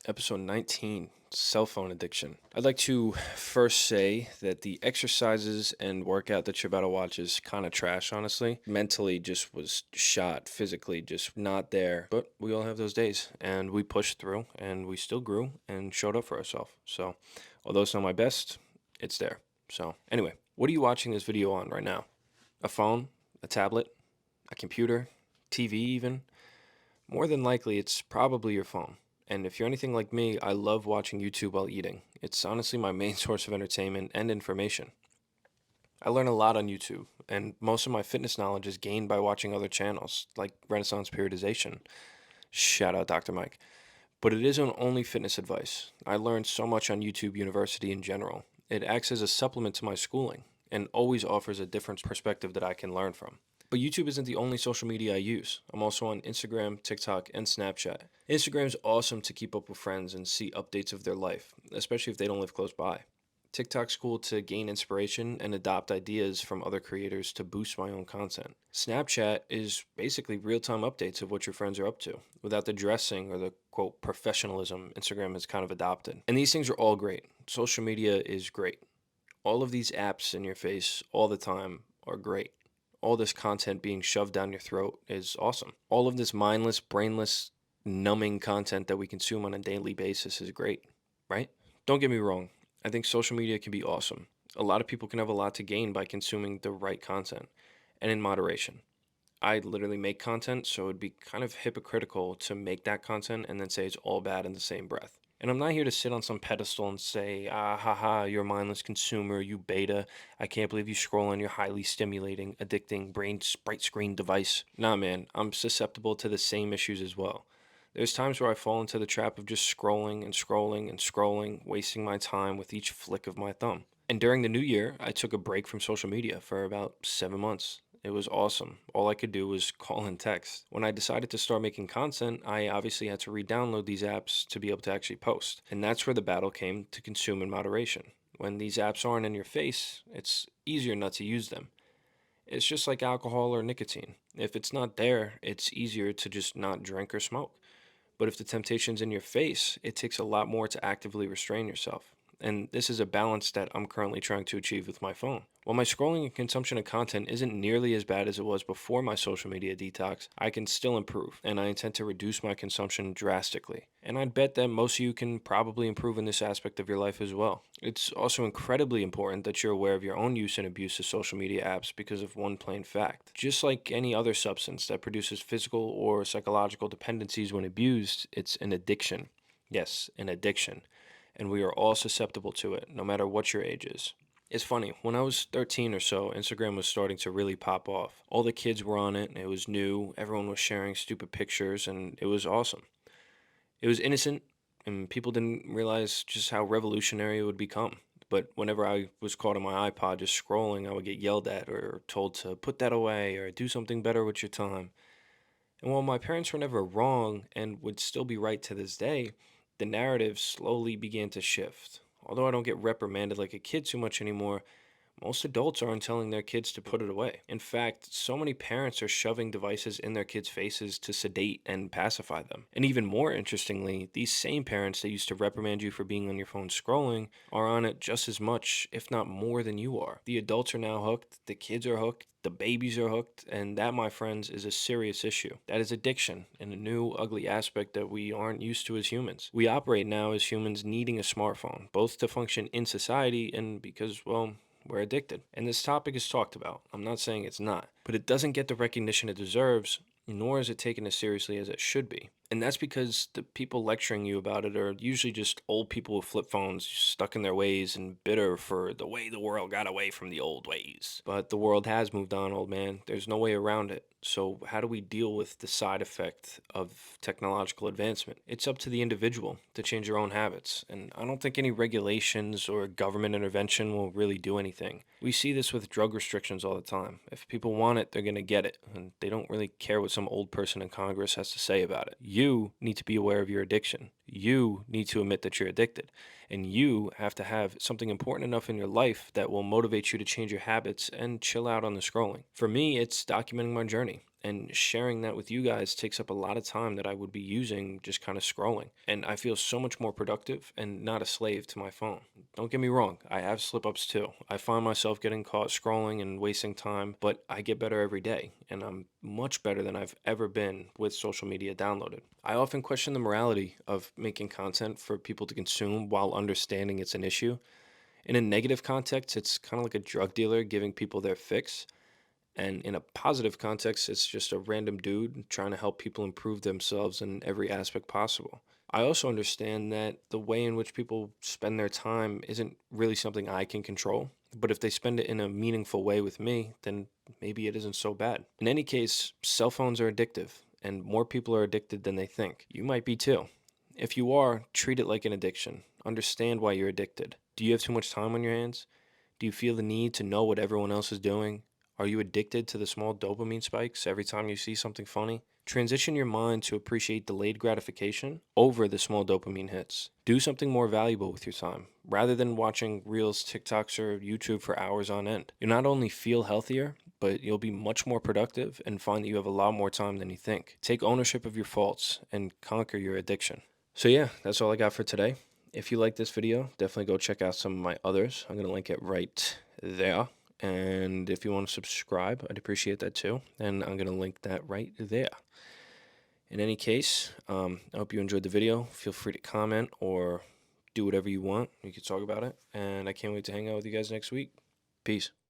episode 19, cell phone addiction. I'd like to first say that the exercises and workout that you're about to watch is kind of trash, honestly. Mentally, just was shot, physically, just not there. But we all have those days, and we pushed through, and we still grew and showed up for ourselves. So, although it's not my best, it's there. So, anyway, what are you watching this video on right now? A phone? A tablet? A computer? TV, even? More than likely, it's probably your phone. And if you're anything like me, I love watching YouTube while eating. It's honestly my main source of entertainment and information. I learn a lot on YouTube, and most of my fitness knowledge is gained by watching other channels, like Renaissance Periodization. Shout out Dr. Mike. But it isn't only fitness advice. I learned so much on YouTube University in general. It acts as a supplement to my schooling, and always offers a different perspective that I can learn from. But YouTube isn't the only social media I use. I'm also on Instagram, TikTok, and Snapchat. Instagram's awesome to keep up with friends and see updates of their life, especially if they don't live close by. TikTok's cool to gain inspiration and adopt ideas from other creators to boost my own content. Snapchat is basically real-time updates of what your friends are up to, without the dressing or the, quote, professionalism Instagram has kind of adopted. And these things are all great. Social media is great. All of these apps in your face all the time are great. All this content being shoved down your throat is awesome. All of this mindless, brainless, numbing content that we consume on a daily basis is great, right? Don't get me wrong. I think social media can be awesome. A lot of people can have a lot to gain by consuming the right content and in moderation. I literally make content, so it'd be kind of hypocritical to make that content and then say it's all bad in the same breath. And I'm not here to sit on some pedestal and say, ah, ha, ha, you're a mindless consumer, you beta. I can't believe you scroll on your highly stimulating, addicting, bright screen device. Nah, man, I'm susceptible to the same issues as well. There's times where I fall into the trap of just scrolling and scrolling and scrolling, wasting my time with each flick of my thumb. And during the new year, I took a break from social media for about 7 months. It was awesome. All I could do was call and text. When I decided to start making content, I obviously had to re-download these apps to be able to actually post. And that's where the battle came to consume in moderation. When these apps aren't in your face, it's easier not to use them. It's just like alcohol or nicotine. If it's not there, it's easier to just not drink or smoke. But if the temptation's in your face, it takes a lot more to actively restrain yourself. And this is a balance that I'm currently trying to achieve with my phone. While my scrolling and consumption of content isn't nearly as bad as it was before my social media detox, I can still improve, and I intend to reduce my consumption drastically. And I'd bet that most of you can probably improve in this aspect of your life as well. It's also incredibly important that you're aware of your own use and abuse of social media apps because of one plain fact. Just like any other substance that produces physical or psychological dependencies when abused, it's an addiction. Yes, an addiction. And we are all susceptible to it, no matter what your age is. It's funny, when I was 13 or so, Instagram was starting to really pop off. All the kids were on it, and it was new, everyone was sharing stupid pictures, and it was awesome. It was innocent, and people didn't realize just how revolutionary it would become. But whenever I was caught on my iPod just scrolling, I would get yelled at or told to put that away or do something better with your time. And while my parents were never wrong and would still be right to this day, the narrative slowly began to shift. Although I don't get reprimanded like a kid too much anymore, most adults aren't telling their kids to put it away. In fact, so many parents are shoving devices in their kids' faces to sedate and pacify them. And even more interestingly, these same parents that used to reprimand you for being on your phone scrolling are on it just as much, if not more, than you are. The adults are now hooked, the kids are hooked, the babies are hooked, and that, my friends, is a serious issue. That is addiction, and a new, ugly aspect that we aren't used to as humans. We operate now as humans needing a smartphone, both to function in society and because, well, we're addicted. And this topic is talked about. I'm not saying it's not. But it doesn't get the recognition it deserves, nor is it taken as seriously as it should be. And that's because the people lecturing you about it are usually just old people with flip phones stuck in their ways and bitter for the way the world got away from the old ways. But the world has moved on, old man. There's no way around it. So how do we deal with the side effect of technological advancement? It's up to the individual to change their own habits. And I don't think any regulations or government intervention will really do anything. We see this with drug restrictions all the time. If people want it, they're going to get it. And they don't really care what some old person in Congress has to say about it. You need to be aware of your addiction. You need to admit that you're addicted. And you have to have something important enough in your life that will motivate you to change your habits and chill out on the scrolling. For me, it's documenting my journey. And sharing that with you guys takes up a lot of time that I would be using just kind of scrolling. And I feel so much more productive and not a slave to my phone. Don't get me wrong, I have slip ups too. I find myself getting caught scrolling and wasting time, but I get better every day. And I'm much better than I've ever been with social media downloaded. I often question the morality of making content for people to consume while understanding it's an issue. In a negative context, it's kind of like a drug dealer giving people their fix. And in a positive context, it's just a random dude trying to help people improve themselves in every aspect possible. I also understand that the way in which people spend their time isn't really something I can control. But if they spend it in a meaningful way with me, then maybe it isn't so bad. In any case, cell phones are addictive, and more people are addicted than they think. You might be too. If you are, treat it like an addiction. Understand why you're addicted. Do you have too much time on your hands? Do you feel the need to know what everyone else is doing? Are you addicted to the small dopamine spikes every time you see something funny? Transition your mind to appreciate delayed gratification over the small dopamine hits. Do something more valuable with your time, rather than watching Reels, TikToks, or YouTube for hours on end. You'll not only feel healthier, but you'll be much more productive and find that you have a lot more time than you think. Take ownership of your faults and conquer your addiction. So yeah, that's all I got for today. If you like this video, definitely go check out some of my others. I'm going to link it right there. And if you want to subscribe, I'd appreciate that too. And I'm going to link that right there. In any case, I hope you enjoyed the video. Feel free to comment or do whatever you want. We can talk about it. And I can't wait to hang out with you guys next week. Peace.